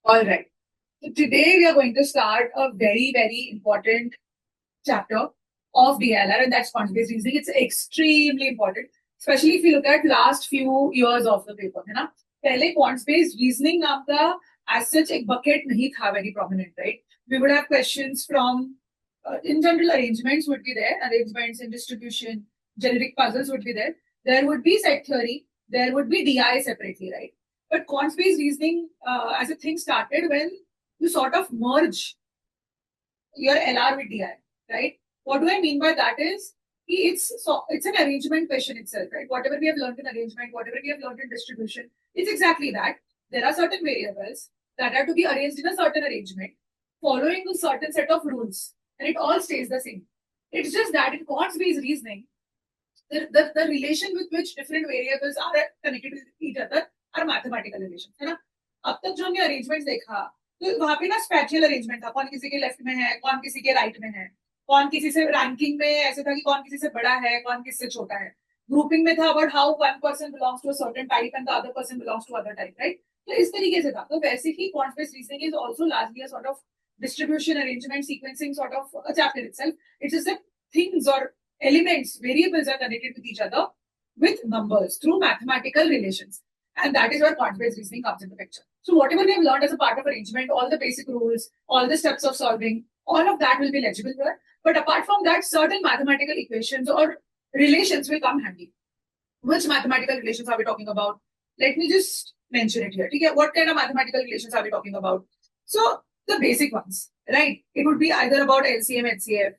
All right. So today we are going to start a very, very important chapter of DLR, and that's quantity-based reasoning. It's extremely important, especially if you look at last few years of the paper. है ना? पहले quant-based reasoning नाम का as such एक bucket नहीं था very prominent, right? We would have questions from in general arrangements would be there, arrangements and distribution, generic puzzles would be there. There would be set theory, there would be DI separately, right? But quant-based reasoning as a thing started when you sort of merge your LR with DI, right? What do I mean by that is it's an arrangement question itself, right? Whatever we have learned in arrangement, whatever we have learned in distribution, it's exactly that. There are certain variables that are to be arranged in a certain arrangement, following a certain set of rules, and it all stays the same. It's just that in quant-based reasoning, the relation with which different variables are connected with each other are mathematical relations, है ना? अब तक जो हमने arrangement देखा तो वहां पे ना स्पेशल अरेंजमेंट था, कौन किसी के लेफ्ट में है, कौन किसी के राइट में है, कौन किसी से रैंकिंग में ऐसे था कि कौन किसी से बड़ा है, कौन किससे छोटा है. ग्रुपिंग में था about how one person belongs to a certain type and the other person belongs to other type, right? तो इस तरीके से था. तो वैसे ही quant based reasoning is also largely a sort of distribution arrangement sequencing sort of a chapter itself. It's just that things or elements, variables are connected with each other with numbers through mathematical relations. And that is where quant-based reasoning comes into picture. So whatever we have learned as a part of arrangement, all the basic rules, all the steps of solving, all of that will be legible here. But apart from that, certain mathematical equations or relations will come handy. Which mathematical relations are we talking about? Let me just mention it here. Okay? What kind of mathematical relations are we talking about? So the basic ones, right? It would be either about LCM, HCF.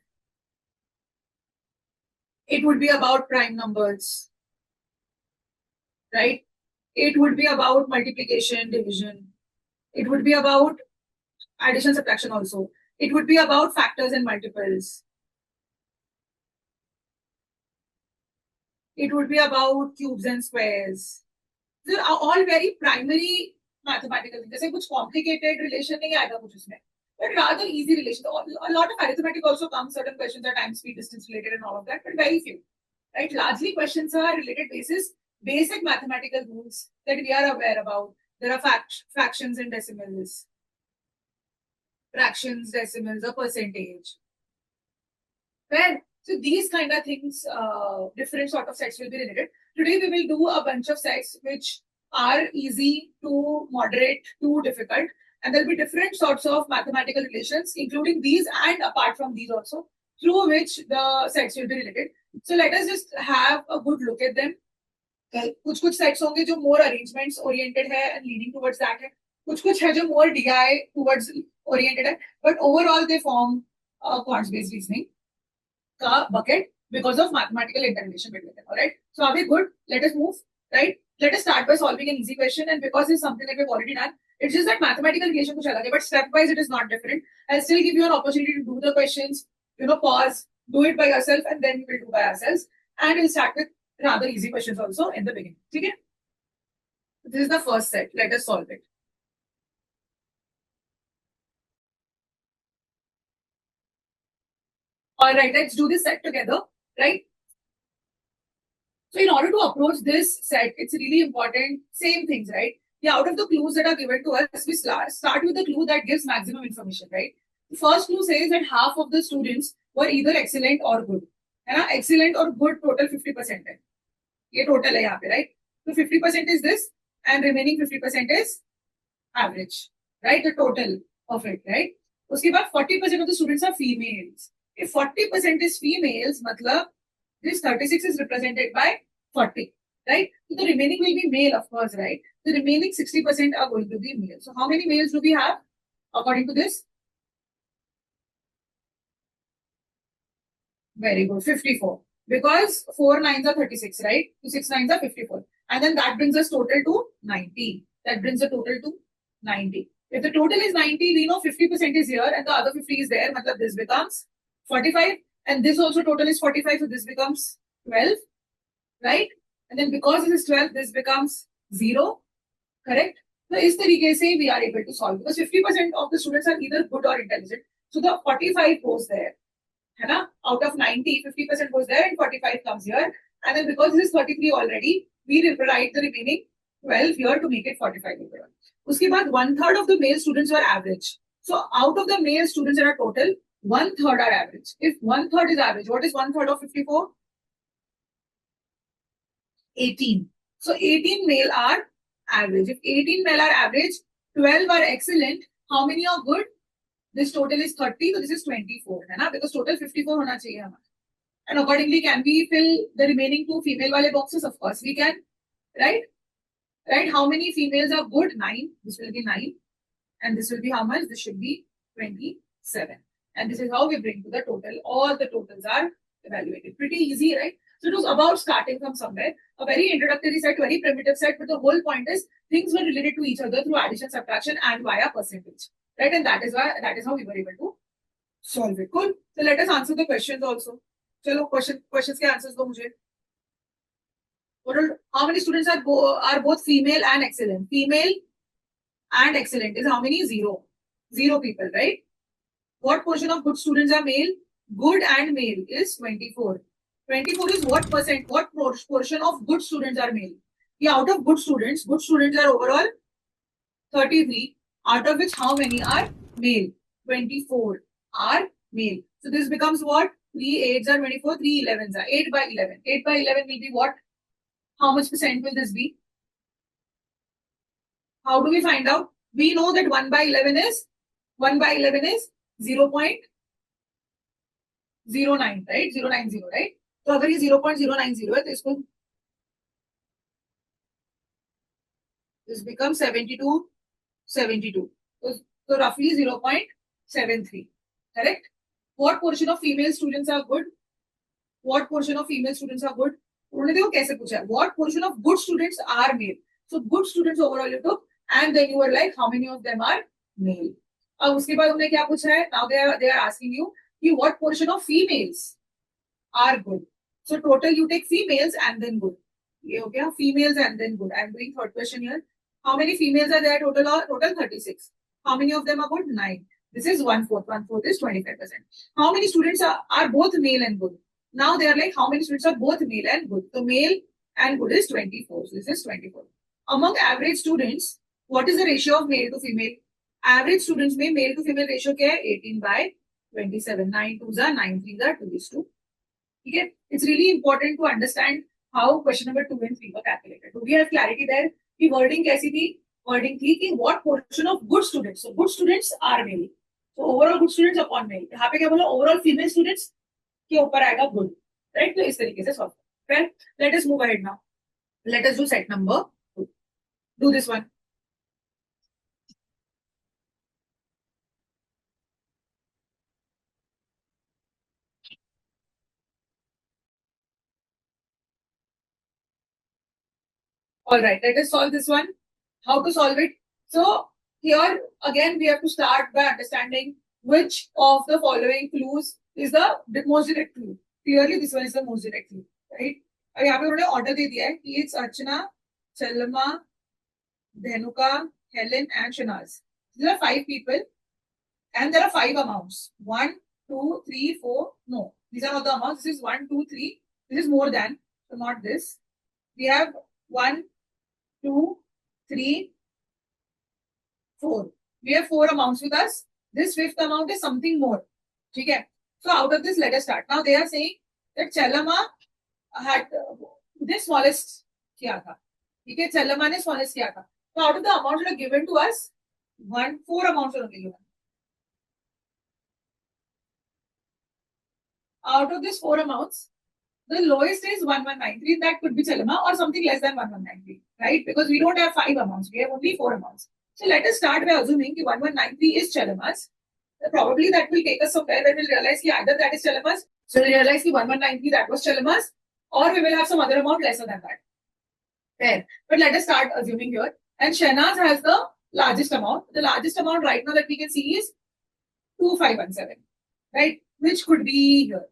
It would be about prime numbers, right? It would be about multiplication, division. It would be about addition, subtraction also. It would be about factors and multiples. It would be about cubes and squares. These are all very primary mathematical things. जैसे कुछ complicated relation नहीं आएगा कुछ उसमें, but rather easy relation. A lot of arithmetic also comes. Certain questions are time, speed, distance related and all of that, but very few. Right? Largely questions are related basis basic mathematical rules that we are aware about. There are fractions and decimals, fractions, decimals, a percentage. Fair. So these kind of things, different sort of sets will be related. Today we will do a bunch of sets which are easy to moderate to difficult, and there'll be different sorts of mathematical relations, including these and apart from these also, through which the sets will be related. So let us just have a good look at them. कुछ sets होंगे जो मोर arrangements oriented है and leading towards that है, कुछ है जो मोर DI towards oriented है, but overall they form quants based reasoning का bucket because of mathematical interrelation between them. All right. So are we good? Let us move. Right. Let us start by solving an easy question. And because it's something that we've already done, it's just that mathematical relation kuch alag hai, but stepwise it is not different. I'll still give you an opportunity to do the questions. Pause, do it by yourself, and then we'll do by ourselves. And we'll start with rather easy questions also in the beginning. Okay. This is the first set. Let us solve it. All right, let's do this set together, right? So in order to approach this set, it's really important, same things, right? Yeah, out of the clues that are given to us, we start with the clue that gives maximum information, right? The first clue says that half of the students were either excellent or good. है ना? Excellent or good total 50% है. ये total है यहाँ पे, right? So 50% is this and remaining 50% is average, right? The total of it, right? उसके बाद 40% of the students are females. If 40% is females, मतलब this 36 is represented by 40, right? So the remaining will be male, of course, right? The remaining 60% are going to be male. So how many males do we have according to this? Very good, 54. Because 4 nines are 36, right? So 6 nines are 54. And then that brings us total to 90. That brings the total to 90. If the total is 90, we know 50% is here and the other 50 is there. Matlab this becomes 45. And this also total is 45. So this becomes 12, right? And then because this is 12, this becomes 0, correct? So is the say we are able to solve because 50% of the students are either good or intelligent. So the 45 goes there. Out of 90, 50% goes there and 45 comes here. And then because this is 33 already, we write the remaining 12 here to make it 45 overall. उसके बाद 1/3 of the male students were average. So out of the male students that are total, 1/3 are average. If 1/3 is average, what is 1/3 of 54? 18. So 18 male are average. If 18 male are average, 12 are excellent. How many are good? This total is 30, so this is 24, है ना? Because total 54 होना चाहिए हमारा. And accordingly, can we fill the remaining 2 female wale boxes? Of course we can, right? Right? How many females are good? 9. This will be 9. And this will be how much? This should be 27. And this is how we bring to the total. All the totals are evaluated. Pretty easy, right? So it was about starting from somewhere. A very introductory set, very primitive set, but the whole point is things were related to each other through addition, subtraction, and via percentage. Right? And that is how we were able to solve it. Cool. So let us answer the questions also. Chalo, questions के answers दो मुझे. How many students are both female and excellent? Female and excellent is how many? 0. 0 people, right? What portion of good students are male? Good and male is 24. 24 is what percent? What portion of good students are male? Yeah, out of good students are overall 33. Out of which how many are male? 24 are male. So this becomes what? 3 8s are 24, 3 11s are 8 by 11. 8 by 11 will be what? How much percent will this be? How do we find out? We know that 1 by 11 is 0.09, right? 090, right? So अगर ये 0.090 है तो इसको this becomes 72. So roughly 0.73, correct? What portion of female students are good? What portion of female students are good? उन्होंने देखो कैसे पूछा. What portion of good students are male? So good students overall you took, and then you were like, how many of them are male? अब उसके बाद उन्होंने क्या पूछा है? Now they are asking you कि what portion of females are good? So total you take females and then good. ये हो गया females and then good. I am doing third question here. How many females are there total? Total 36. How many of them are good? 9. This is 1/4. 1/4 is 25%. How many students are both male and good? Now they are like, how many students are both male and good? So male and good is 24. So this is 24. Among average students, what is the ratio of male to female? Average students में male to female ratio क्या है? 18 by 27. 9 2s are 9 3s are 2:2. ठीक है? It's really important to understand how question number 2 and 3 were calculated. Do we have clarity there? कि wording कैसी थी? Wording थी कि what portion of good students? So good students are male. So overall good students upon male. यहाँ पे क्या बोला? Overall female students के ऊपर आएगा good. Right? तो इस तरीके से solve. Well, let us move ahead now. Let us do set number 2. Do this one. All right, let us solve this one. How to solve it? So here again we have to start by understanding which of the following clues is the most direct clue. Clearly this one is the most direct clue, right? अब यहाँ पे उन्होंने order दे दिया है कि it's Archana, Chalma, Dhanuka, Helen and Shanaz. There are 5 people and there are 5 amounts. 1, 2, 3, 4. No, these are not the amounts. This is 1, 2, 3. This is more than, so not this. We have 1, 2, 3, 4. We have 4 amounts with us. This 5th amount is something more. Okay. So out of this, let us start. Now they are saying that Chalama had the smallest किया था. ठीक है, Chalama ने smallest किया था. So out of the amounts that are given to us, 4 amounts are only given. Out of these 4 amounts, the lowest is 1193. That could be Chalama or something less than 1193, right? Because we don't have 5 amounts. We have only 4 amounts. So let us start by assuming that 1193 is Chalama's. Probably that will take us somewhere where we'll realize that either that is Chalama's. So we'll realize that 1193 that was Chalama's, or we will have some other amount lesser than that. Fair. But let us start assuming here. And Shahnaz has the largest amount. The largest amount right now that we can see is 2517, right? Which could be here.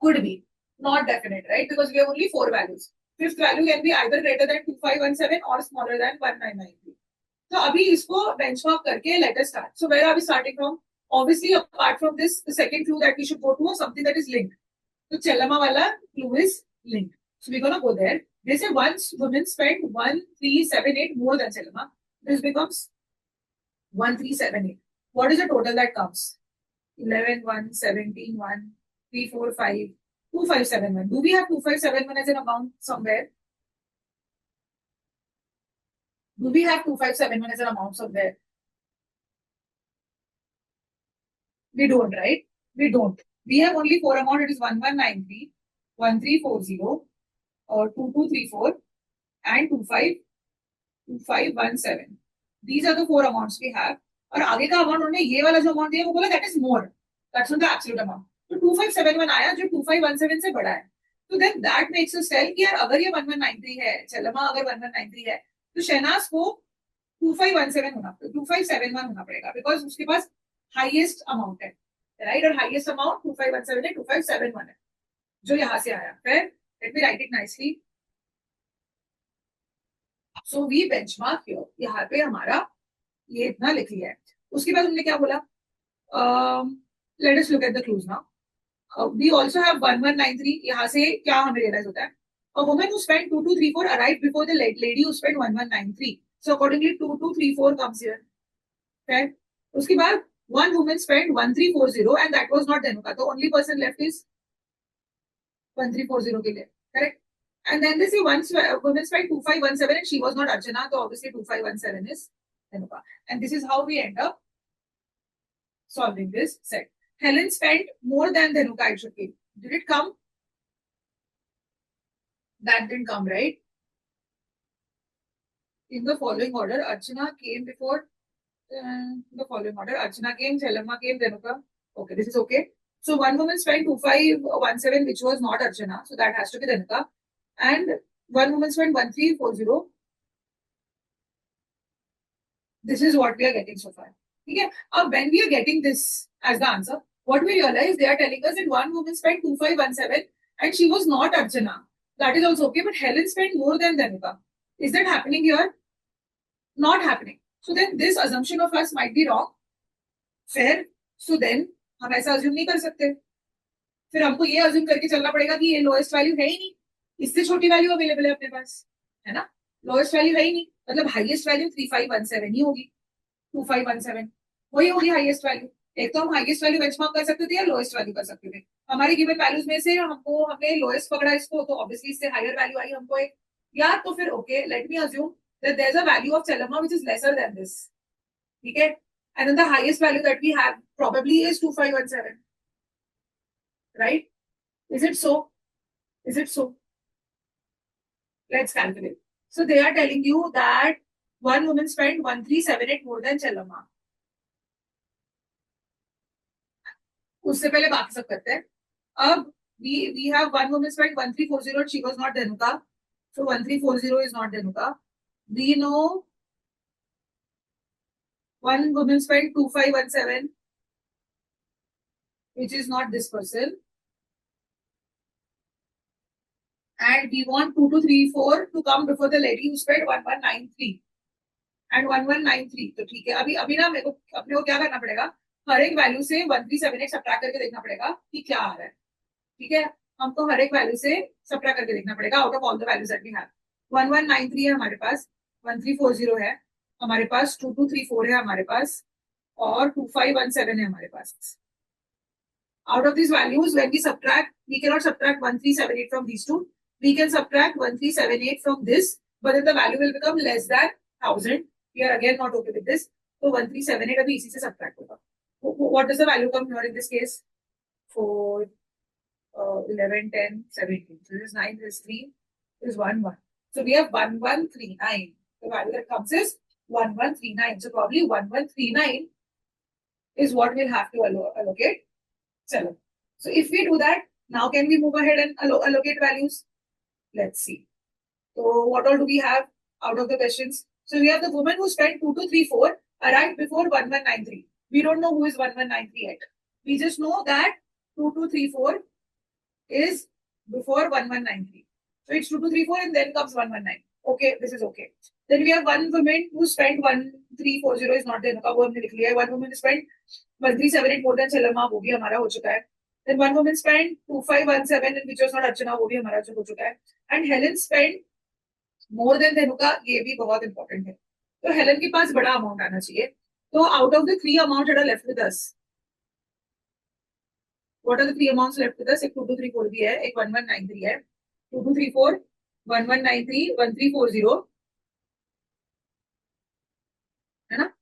Could be. Not definite, right? Because we have only 4 values. 5th value can be either greater than 2517 or smaller than 1993. So abhi isko benchmark karke let us start. So where are we starting from? Obviously, apart from this, the second clue that we should go to is something that is linked. So Chalama wala clue is linked. So we're gonna go there. They say once women spend 1378 more than Selma, this becomes 1378. What is the total that comes? 11, 1, 17, 1, 3, 4, 5, 2571. Do we have 2571 as an amount somewhere? Do we have 2571 as an amount somewhere? We don't, right? We don't. We have only four amount. It is 1193, 1340, 2234, and 2517. These are the four amounts we have. और आगे का amount उन्होंने ये वाला जो amount दिया वो बोला that is more, that's not the absolute amount. तो 2571 आया जो 2517 से बड़ा है. तो then that makes us tell कि यार अगर ये 1193 है, चलमा अगर 1193 है, तो शहनाज को 2517 होना, 2571 होना पड़ेगा बिकॉज उसके पास हाईएस्ट अमाउंट है, राइट? और हाईएस्ट अमाउंट 2517 है, 2571 है जो यहां से आया. फिर let me write it nicely. So we benchmark here, यहाँ पे हमारा ये इतना लिख लिया है. उसके बाद हमने क्या बोला? Let us look at the clues now. We also have 1193. यहाँ से क्या हमें रियलाइज होता है? A woman who spent 2234 arrived before the lady who spent 1193. So accordingly 2234 comes here. Okay. उसके बाद one woman spent 1340 and that was not Dhanuka. The only person left is 1340 के लिए. Correct. And then they say one woman spent 2517 and she was not Archana. So obviously 2517 is Dhanuka. And this is how we end up solving this set. Helen spent more than Dhanuka, it should be. Did it come? That didn't come, right? In the following order, Archana came before the following order. Archana came, Chelama came, Dhanuka. Okay, this is okay. So one woman spent 2517, which was not Archana. So that has to be Dhanuka. And one woman spent 1340. This is what we are getting so far. Okay. When we are getting this as the answer, what we realize, they are telling us that one woman spent 2517 and she was not Archana. That is also okay, but Helen spent more than Dhanuka. Is that happening here? Not happening. So then this assumption of us might be wrong. Fair. So then हम ऐसा assume नहीं कर सकते. फिर हमको ये assume करके चलना पड़ेगा कि ये lowest value है ही नहीं. इससे छोटी वैल्यू अवेलेबल है अपने पास, है ना? लोएस्ट वैल्यू है ही नहीं, मतलब हाईएस्ट वैल्यू 3517 ही होगी. 2517 वही होगी हाईएस्ट वैल्यू. एक तो हम हाईएस्ट वैल्यू बेंचमार्क कर सकते थे या लोएस्ट वैल्यू कर सकते थे. हमारे गिवन वैल्यूज में से हमने लोएस्ट पकड़ा इसको, तो ऑब्वियसली इससे हायर वैल्यू आई हमको एक. या तो फिर okay, let me assume that there is a value of चलमा which is lesser than this. ठीक है. And then the highest value that we have probably is 2517. Right? Is it so? Is it so? Let's calculate. So they are telling you that one woman spent 1378 more than Chelama. उससे पहले बाकी सब करते हैं. अब we have one woman spent 1340 and she was not Dhanuka. So 1340 is not Dhanuka. We know one woman spent 2517, which is not this person. And we want 2234 to come before the lady who spent 1193 and 1193. तो ठीक है. अभी ना मेरे को अपने को क्या करना पड़ेगा, हर एक वैल्यू से 1378 सब्ट्रैक्ट करके देखना पड़ेगा कि क्या आ रहा है. ठीक है. हमको हर एक वैल्यू से सब्ट्रैक्ट करके देखना पड़ेगा out of all the values that we have. 1193 है हमारे पास, 1340 है हमारे पास, 2234 है हमारे पास, और 2517 है हमारे पास. Out of these values, when we subtract, we cannot subtract 1378 from these two. We can subtract 1378 from this, but then the value will become less than 1000. We are again not okay with this. So 1378 अभी इसी से subtract होगा. What does the value come here in this case? 4, 11, 10, 17. So this is 9, this is 3, this is 1, 1. So we have 1139. The value that comes is 1139. So probably 1139 is what we'll have to allocate. So if we do that, now can we move ahead and allocate values? Let's see. So what all do we have out of the questions? So we have the woman who spent 2234 arrived before 1193. We don't know who is 1193 yet. We just know that 2234 is before 1193. So it's 2234 and then comes 119. Okay, this is okay. Then we have one woman who spent 1340 is not there. वो हमने लिख लिया है. One woman spent 1378 more than Chelama, वो भी हमारा हो चुका है. Then one woman spent 2517 which was not Archana, वो भी हमारा हो चुका है. And Helen spent more than Renuka, ये भी बहुत इंपॉर्टेंट है। तो हेलन के पास बड़ा अमाउंट आना चाहिए। तो out of the three amount that are left with us, what are the three amounts left with us? एक 2234 भी है, एक 1193 है। 2234, 1193, 1340, है ना?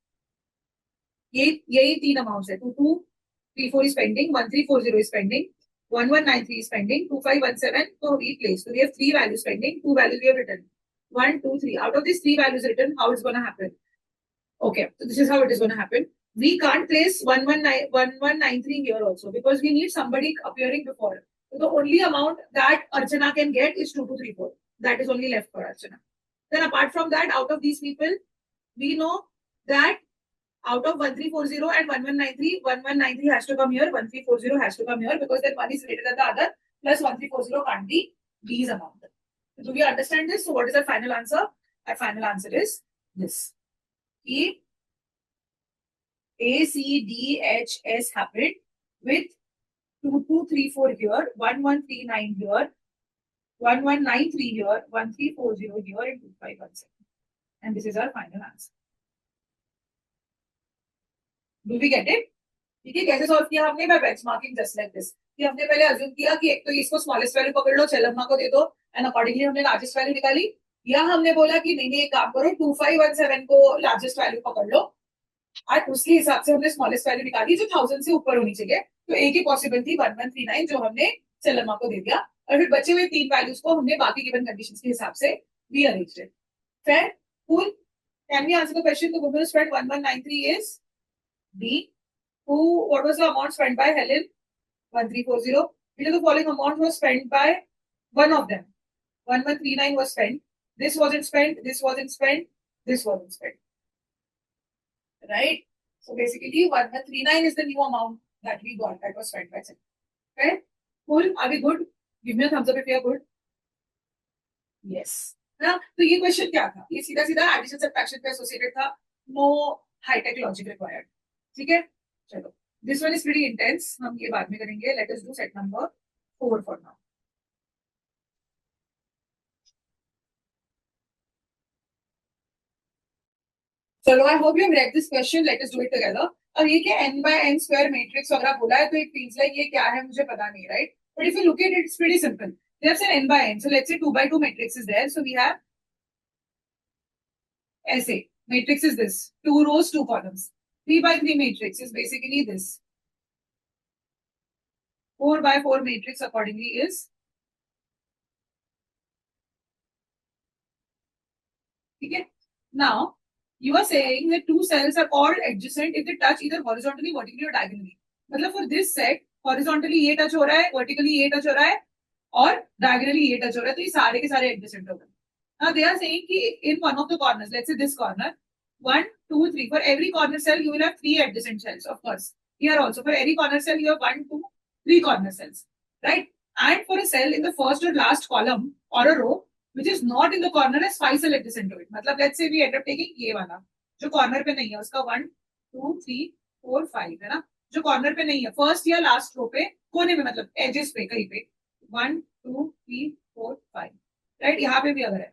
ये यही तीन अमाउंट्स है। 2234 is pending, 1340 is pending, 1193 is pending, 2517 तो replace. So we have three values pending, two values we have written. 1, 2, 3. Out of these three values written, how it's going to happen? Okay, so this is how it is going to happen. We can't place 1193 here also because we need somebody appearing before. So the only amount that Archana can get is 2234. That is only left for Archana. Then apart from that, out of these people, we know that out of 1340 and 1193, 1193 has to come here, 1340 has to come here because then one is greater than the other, plus 1340 can't be these amount. Do we understand this? So what is our final answer? Our final answer is this. E A, C, D, H, S happened with 2234 here, 1139 here, 1193 here, 1340 here, and 2517. And this is our final answer. Do we get it? ठीक है, कैसे solve किया हमने? By benchmarking just like this. कि हमने पहले assume किया कि एक तो इसको स्मॉलेस्ट वैल्यू पकड़ लो, चलम्मा को दे दो, एंड अकॉर्डिंगली हमने लार्जेस्ट वैल्यू निकाली। या हमने बोला कि नहीं नहीं, एक काम करो, 2517 को लार्जेस्ट वैल्यू पकड़ लो और उसके हिसाब से हमने स्मॉलेस्ट वैल्यू निकाली जो 1000 से ऊपर होनी चाहिए। तो एक ही पॉसिबल थी 1139 जो हमने चलम्मा को दे दिया, और फिर बचे हुए तीन वैल्यूज को हमने बाकी गिवन कंडीशंस के हिसाब से rearranged. Fair? Cool? Can we answer the question? The woman spent 1193 is B. What was the amount spent by Helen? 1340. Which of the following amount was spent by one of them? 1139 was spent. This wasn't spent. This wasn't spent. This wasn't spent. Right? So basically, 1139 is the new amount that we got that was spent by Helen. Okay? Cool? Are we good? Give me a thumbs up if you are good. Yes. ना तो ये question क्या था? ये सीधा सीधा addition subtraction पे associated था, नो हाईटेक लॉजिक रिक्वायर्ड। ठीक है, चलो this one is pretty intense, हम ये बाद में करेंगे। Let us do set number 4 for now. चलो, I hope you have read this question, let us do it together. अब ये क्या n by n square matrix वगैरह बोला है, तो इट फील्स लाइक ये क्या है मुझे पता नहीं, right? But if you look at it, it's pretty simple. They have said n by n, so let's say 2 by 2 matrix is there, so we have ऐसे matrix is this, 2 rows 2 columns। 3 by 3 matrix is basically this, 4 by 4 matrix accordingly is, ठीक है। Now you are saying that two cells are all adjacent if they touch either horizontally, vertically or diagonally। मतलब for this set horizontally ये touch हो रहा है, vertically ये touch हो रहा है, और diagonally ये touch हो रहा है, तो ये सारे के सारे adjacent हो गए। Now they are saying कि in one of the corners, let's say this corner, 1, 2, 3, for every corner cell you will have 3 adjacent cells, of course। Here also for every corner cell you have 1, 2, 3 corner cells, right? And for a cell in the first or last column or a row which is not in the corner has 5 cell adjacent to it। मतलब let's say we end up taking ये वाला जो corner पे नहीं है, उसका 1, 2, 3, 4, 5 है ना, जो कॉर्नर पे नहीं है, फर्स्ट या लास्ट रो पे कोने में, मतलब एजेस पे कहीं पे 1, 2, 3, 4, 5, राइट? यहाँ पे भी अगर है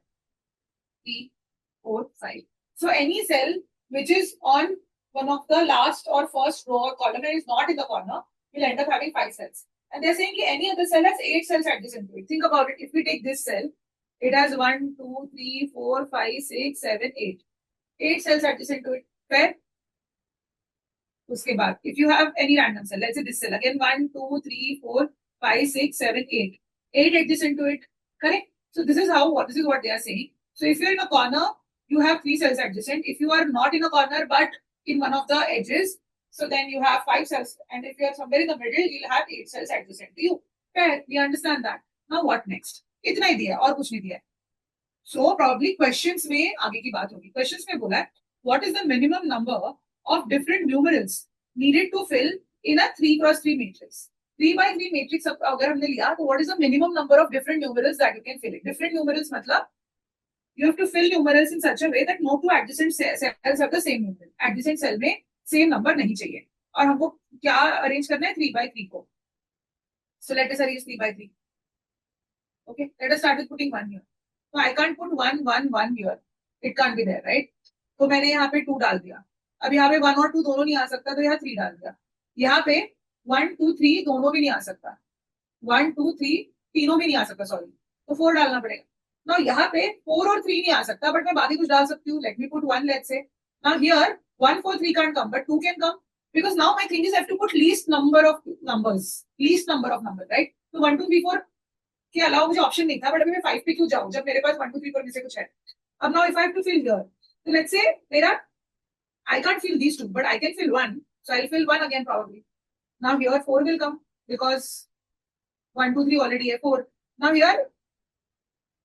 3, 4, 5, so any cell which is on one of the last or first row or column and is not in the corner will end up having 5 cells, and they're saying that any other cell has 8 cells adjacent to it। Think about it, if we take this cell, it has 1, 2, 3, 4, 5, 6, 7, 8, 8 cells adjacent to it। Fair? उसके बाद if you have any random cell, let's say this cell again, 1, 2, 3, 4, 5, 6, 7, 8, 8 adjacent to it, correct? So this is what they are saying। So if you're in a corner you have 3 cells adjacent, if you are not in a corner but in one of the edges, so then you have 5 cells, and if you are somewhere in the middle you'll have 8 cells adjacent to you। Fair? We understand that। Now what next? इतना ही दिया और कुछ नहीं दिया। So probably questions में आगे की बात होगी। क्वेश्चंस में बोला है what is the minimum number of different numerals needed to fill in a 3x3 matrix. 3 by 3 matrix अगर हमने लिया तो what is the minimum number of different numerals that you can fill in. Different numerals मतलब you have to fill numerals in such a way that no two adjacent cells have the same numeral। adjacent cell में same number नहीं चाहिए, और हमको क्या arrange करना है? 3 by 3 को। so let us arrange 3 by 3। okay, let us start with putting 1 here। तो I can't put 1 1 1 here, it can't be there, right? तो मैंने यहाँ पे 2 डाल दिया। अब यहाँ पे 1 और 2 दोनों नहीं आ सकता, तो यहाँ 3 डाल दिया। यहाँ पे 1 2 3 दोनों भी नहीं आ सकता, 1 2 3 तीनों भी नहीं आ सकता, सॉरी, तो 4 डालना पड़ेगा ना। यहाँ पे 4 और 3 नहीं आ सकता, बट मैं बाकी कुछ डाल सकती हूँ। Let me put 1, let's say. Now here 1 4 3 can't come, but 2 can come, because now my thing is I have to put least number of numbers, least number of numbers, right? तो 1 2 3 4 के अलावा मुझे ऑप्शन नहीं था, but अभी मैं 5 पे क्यों जाऊँ जब मेरे पास 1 2 3 4 में से कुछ है। अब now if I have to fill here, तो लेट्स से मेरा, I can't fill these two, but I can fill one, so I'll fill one again probably. Now here 4 will come because 1 2 3 already है 4. Now here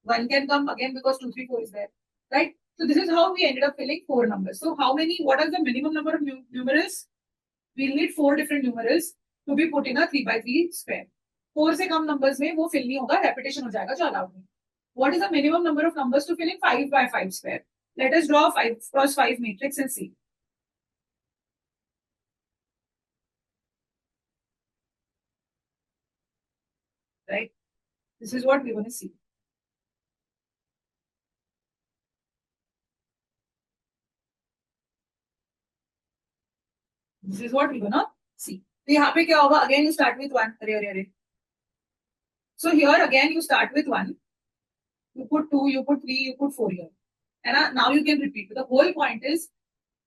1 can come again because 2 3 4 is there, right? So this is how we ended up filling 4 numbers. So how many, what is the minimum number of numerals? We'll need 4 different numerals to be put in a 3 by 3 square. 4 से कम numbers में वो fill नहीं होगा, repetition हो जाएगा जो allowed नहीं. What is the minimum number of numbers to fill in 5 by 5 square? Let us draw 5 cross 5 matrix and see. Right? This is what we're going to see. This is what we're going to see. तो यहाँ पे क्या होगा? Again you start with 1. अरे अरे अरे. So here again you start with 1. You put 2, you put 3, you put 4 here. And now you can repeat. But the whole point is,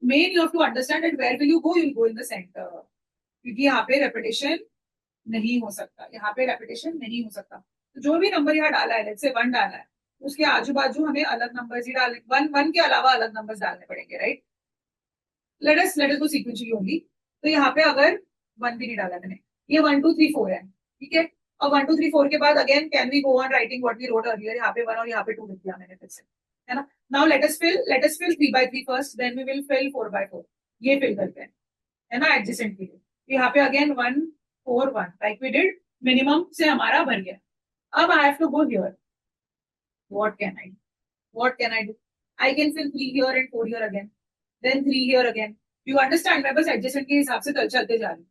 main you have to understand that where will you go? You'll go in the center. क्योंकि यहाँ पे repetition नहीं हो सकता, यहाँ पे repetition नहीं हो सकता। तो जो भी नंबर यहाँ डाला है, let's say 1 डाला है, उसके आजू बाजू हमें अलग नंबर्स ही डालने, 1 के अलावा अलग नंबर्स डालने पड़ेंगे, राइट? लेट अस गो सीक्वेंशियली ओनली। तो यहाँ पे अगर 1 भी नहीं डाला मैंने, ये 1 2 3 4 है, ठीक है? अब 1 2 3 4 के बाद again can we go on writing what we wrote earlier? यहाँ पे 1 और यहाँ पे 2 लिख दिया मैंने फिर से, है ना? Now let us fill 3 by 3 first, then we will fill 4 by 4। ये फिल करते हैं, है ना, एडजेसेंट के लिए। यहाँ पे again 1 4 1 like we did, minimum से हमारा भर गया। अब I have to go here, what can I what can I do? I can fill 3 here and 4 here again, then 3 here again. You understand? मैं बस एडजेसेंट के हिसाब से चलते जा रही हूँ।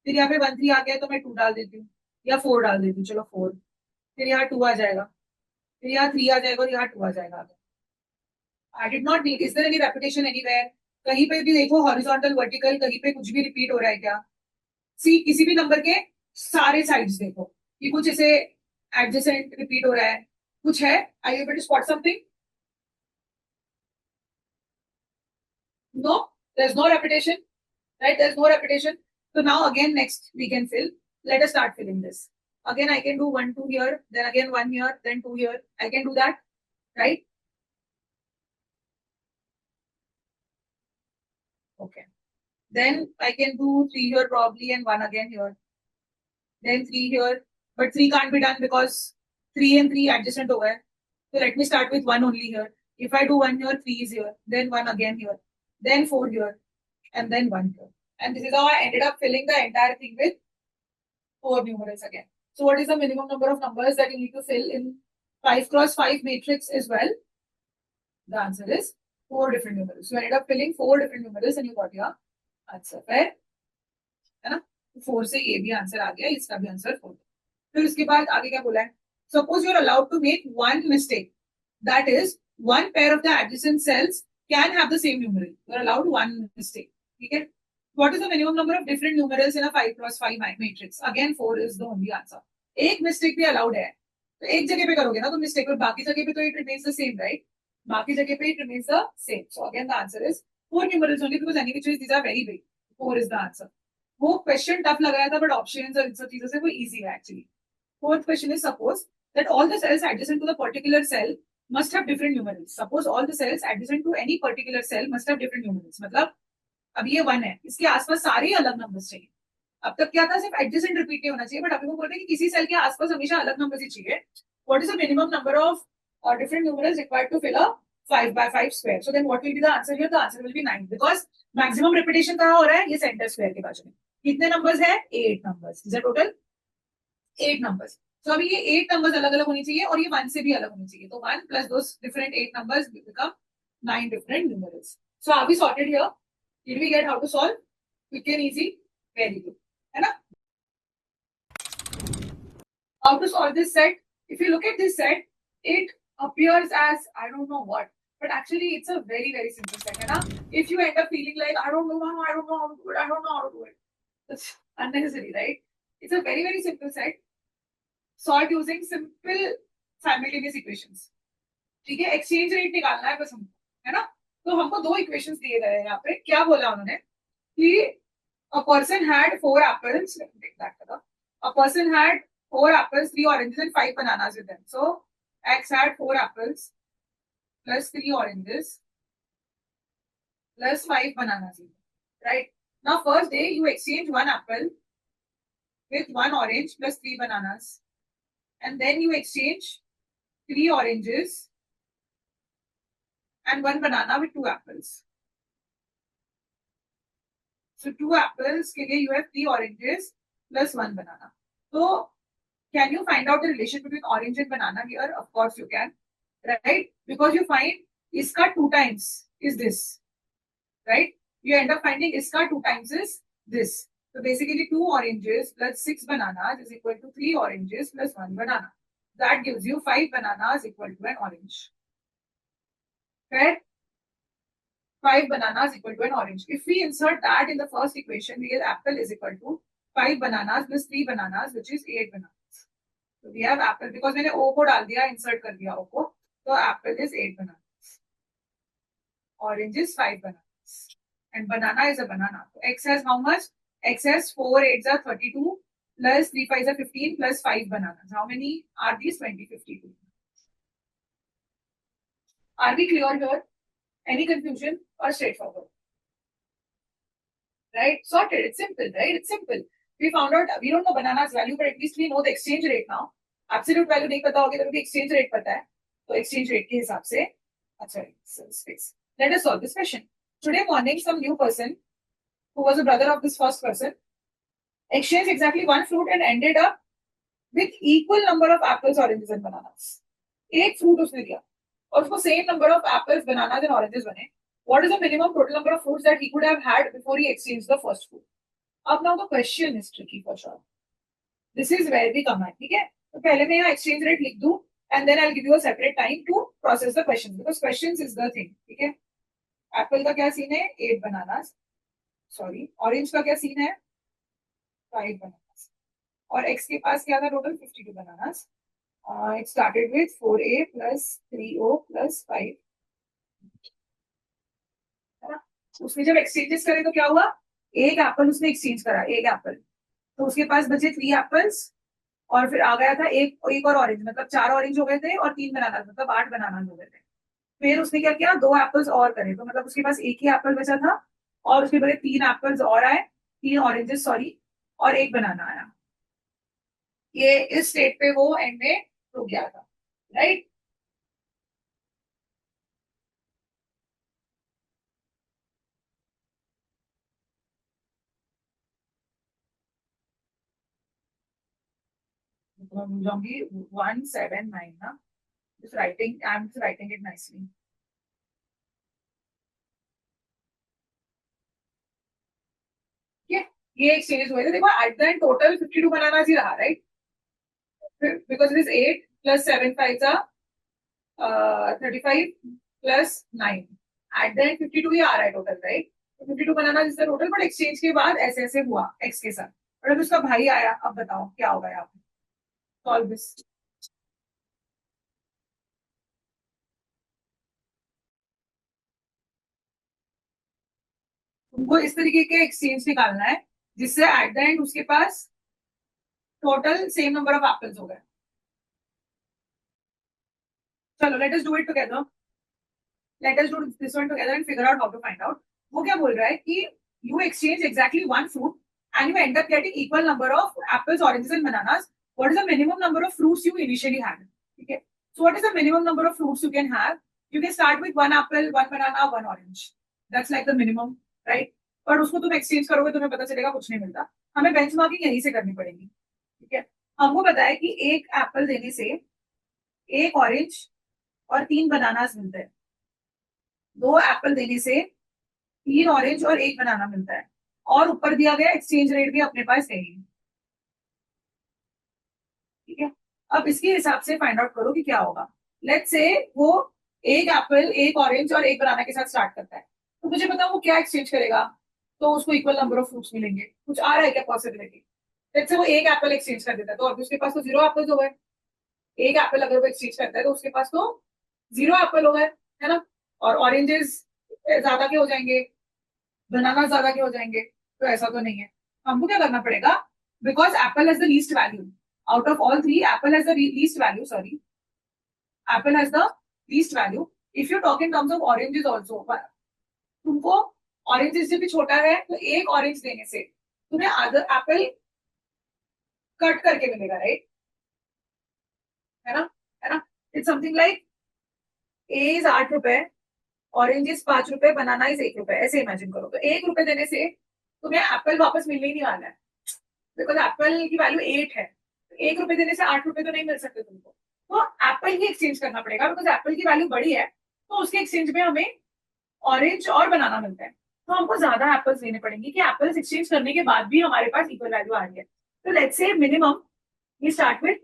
फिर यहाँ पे 1 3 आ गया तो मैं 2 डाल देती हूँ, या 4 डाल देती हूँ, चलो 4। फिर यहाँ 2 आ जाएगा, फिर यहाँ 3 आ जाएगा, और यहाँ 2 आ जाएगा। I did not need, is there any repetition anywhere? कहीं पे भी देखो हॉरिजॉन्टल वर्टिकल, कहीं पे कुछ भी रिपीट हो रहा है क्या? सी किसी भी नंबर के सारे साइड्स देखो कि कुछ ऐसे एडजेसेंट रिपीट हो रहा है, कुछ है। I you able to spot something? No, there is no repetition, right? There's no repetition. So now again next we can fill. Let us start filling this. Again I can do 1 2 here, then again 1 here, then 2 here. I can do that, right? Okay. Then I can do 3 here probably, and 1 again here. Then 3 here, but 3 can't be done because 3 and 3 adjacent over. So let me start with 1 only here. If I do 1 here, 3 is here, then 1 again here, then 4 here, and then 1 here. And this is how I ended up filling the entire thing with 4 numerals again. So what is the minimum number of numbers that you need to fill in 5 cross 5 matrix as well? The answer is 4 different numerals. So you ended up filling 4 different numerals and you got your answer. Fair? है ना? 4 से ये भी answer आ गया, इसका भी answer 4। फिर उसके बाद आगे क्या बोला है? Suppose you are allowed to make one mistake. That is, one pair of the adjacent cells can have the same numeral. You are allowed one mistake. ठीक है? What is the minimum number of different numerals in a 5 cross 5 matrix? Again, 4 is the only answer. एक mistake भी allowed है, तो एक जगह पे करोगे ना तो मिस्टेक, और बाकी जगह पे तो it remains the same, right? बाकी जगह पे it remains the same. So again the answer is 4 numerals only, because any which ways these are very big. 4 is the answer. वो क्वेश्चन टफ लग रहा था, बट ऑप्शंस और इन सब चीजों से वो इजी है actually. Fourth question is, suppose that all the cells adjacent to the particular cell must have different numerals. Suppose all the cells adjacent to any particular cell must have different numerals. मतलब अब ये 1 है, इसके आसपास सारे अलग numbers चाहिए। अब तक क्या था, सिर्फ एडजेसेंट रिपीट नहीं होना चाहिए, बट अभी वो बोलते हैं कि किसी सेल के आसपास हमेशा अलग नंबर्स ही चाहिए। What is the minimum number of different numerals required to fill a 5 by 5 square? So then what will be the answer here? The answer will be 9, because maximum repetition कहाँ हो रहा है? ये सेंटर स्क्वायर के बाजू में। कितने numbers है? 8 नंबर्स। Is total 8 numbers. तो अभी ये 8 नंबर्स अलग अलग होनी चाहिए, और ये 1 से भी अलग होनी चाहिए। तो 1 plus those different 8 numbers become 9 different numerals. So are we sorted here? Did we get how to solve? Quick and easy? Very good. है ना? How to solve this set? If you look at this set, it appears as I don't know what, but actually it's a very very simple set, है ना? If you end up feeling like I don't know how, I don't know how to do it, I don't know how to do it, it's unnecessary, right? It's a very very simple set solved using simple simultaneous equations. ठीक है, exchange rate निकालना है बस हमको, है ना? तो हमको दो इक्वेशंस दिए गए हैं यहाँ पे। क्या बोला उन्होंने कि a person had four apples. Let me take that further. A person had four apples, three oranges, and five bananas with them. So X had four apples plus three oranges plus five bananas with them. Right? Now, first day you exchange one apple with one orange plus three bananas, and then you exchange three oranges and one banana with two apples. So two apples के लिए you have three oranges plus one banana. So can you find out the relation between orange and banana here? Of course you can, right? Because you find iska two times is this, right? You end up finding iska two times is this. So basically 2 oranges plus 6 bananas is equal to 3 oranges plus 1 banana. That gives you 5 bananas equal to an orange. Fair? 5 bananas equal to an orange. If we insert that in the first equation, we get apple is equal to 5 bananas plus 3 bananas, which is 8 bananas. So we have apple, because मैंने O को डाल दिया, insert कर दिया O को, so apple is 8 bananas. Orange is 5 bananas. And banana is a banana. So X has how much? X has 4 8s are 32 plus 3 5s are 15 plus 5 bananas. How many are these? 20, 52. Are we clear here? Any confusion or straightforward? Right? Sorted. It's simple, right? It's simple. We found out, we don't know banana's value, but at least we know the exchange rate now. Absolute value नहीं पता होगी तो भी exchange rate पता है. तो exchange rate के हिसाब से अच्छा space. Let us solve this question. Today morning, some new person who was a brother of this first person exchanged exactly one fruit and ended up with equal number of apples, oranges and bananas. एक fruit उसने दिया और उसको same number of apples, bananas and oranges बने. What is the minimum total number of fruits that he could have had before he exchanged the first fruit? अब now the question is tricky for sure. This is where we come at, ठीक है? तो पहले मैं यहाँ exchange rate लिख दूँ and then I'll give you a separate time to process the questions, because questions is the thing, ठीक है? Apple का क्या सीन है? 8 bananas. Sorry, orange का क्या सीन है? 5 bananas. और X के पास क्या था total? 52 bananas. It started with 4A plus 3O plus 5. उसने जब एक्सचेंजेस करे तो क्या हुआ? एक एप्पल उसने एक्सचेंज करा, एक एप्पल, तो उसके पास बचे 3 एप्पल्स और फिर आ गया था एक और ऑरेंज, मतलब 4 ऑरेंज हो गए थे और 3 बनाना, मतलब 8 बनाना हो गए थे। फिर उसने क्या किया? 2 एप्पल्स और करे, तो मतलब उसके पास एक ही एप्पल बचा था और उसके बड़े 3 एप्पल्स और आए, 3 ऑरेंजेस सॉरी, और एक बनाना आया। ये इस स्टेट पे वो एंड में रुक गया था, राइट? जाऊंगी 179 ना, just writing, I'm just writing it nicely. ये एक्सचेंज हुए थे, देखो एट द एंड टोटल 52 बनाना ही रहा, right? Because it is 8 plus 7 5 35 plus 9, eight the and 52 ही आ रहा है टोटल, राइट? तो 52 बनाना जिसका टोटल, बट एक्सचेंज के बाद ऐसे ऐसे हुआ एक्स के साथ, और अभी उसका भाई आया, अब बताओ क्या होगा यहाँ पे? Solve this. तुमको इस तरीके के एक्सचेंज निकालना है जिससे एट द एंड उसके पास total same number of apples हो गए। चलो let us do it together, let us do this one together and figure out how to find out. वो क्या बोल रहा है कि you exchange exactly one fruit and you end up getting equal number of apples, oranges and bananas. What is the minimum number of fruits you initially had? Okay, so what is the minimum number of fruits you can have? You can start with one apple, one banana, one orange. That's like the minimum, right? पर उसको तुम exchange करोगे तुम्हें पता चलेगा कुछ नहीं मिलता। हमें बेंचमार्किंग यहीं से करनी पड़ेगी, ठीक है? हमको पता है कि एक एप्पल देने से एक ऑरेंज और 3 बनानास मिलते हैं, 2 एप्पल देने से 3 ऑरेंज और 1 बनाना मिलता है, और ऊपर दिया गया एक्सचेंज रेट भी अपने पास है ही, ठीक है? अब इसके हिसाब से फाइंड आउट करो कि क्या होगा। लेट्स से वो एक एप्पल, एक ऑरेंज और एक बनाना के साथ स्टार्ट करता है, तो मुझे बताओ वो क्या एक्सचेंज करेगा? तो उसको इक्वल नंबर ऑफ फ्रूट्स मिलेंगे। कुछ आ रहा है क्या पॉसिबिलिटी? लेट्स से वो एक एप्पल एक्सचेंज कर देता है, तो अभी उसके पास तो जीरो एप्पल हो गए। एक एप्पल अगर वो एक्सचेंज करता है तो उसके पास तो जीरो एप्पल हो गए, है ना? और ऑरेंजेस ज्यादा के हो जाएंगे, बनाना ज्यादा के हो जाएंगे। तो ऐसा तो नहीं है। हमको क्या करना पड़ेगा? Because Apple has the least value out of all three, Apple has the least value, sorry, Apple has the least value. If you talk in terms of oranges also, तुमको ऑरेंजेस से भी छोटा है तो एक ऑरेंज देने से तुम्हें अदर एप्पल कट करके मिलेगा, राइट? है ना? है ना? It's something like a is 8 रुपए, ऑरेंज इज 5 रुपए, बनाना इज 1 रुपए, ऐसे इमेजिन करो। तो 1 रुपए देने से तुम्हें एप्पल वापस मिलने ही नहीं वाला है, बिकॉज एप्पल की वैल्यू 8 है। तो 1 रुपए देने से 8 रुपए तो नहीं मिल सकते तुमको, तो एप्पल ही एक्सचेंज करना पड़ेगा, बिकॉज एप्पल की वैल्यू बड़ी है। तो उसके एक्सचेंज में हमें ऑरेंज और बनाना मिलता है, तो हमको ज्यादा एप्पल्स लेने पड़ेंगे कि एप्पल्स एक्सचेंज करने के बाद भी हमारे पास इक्वल वैल्यू आ रही है। तो let's say minimum we start with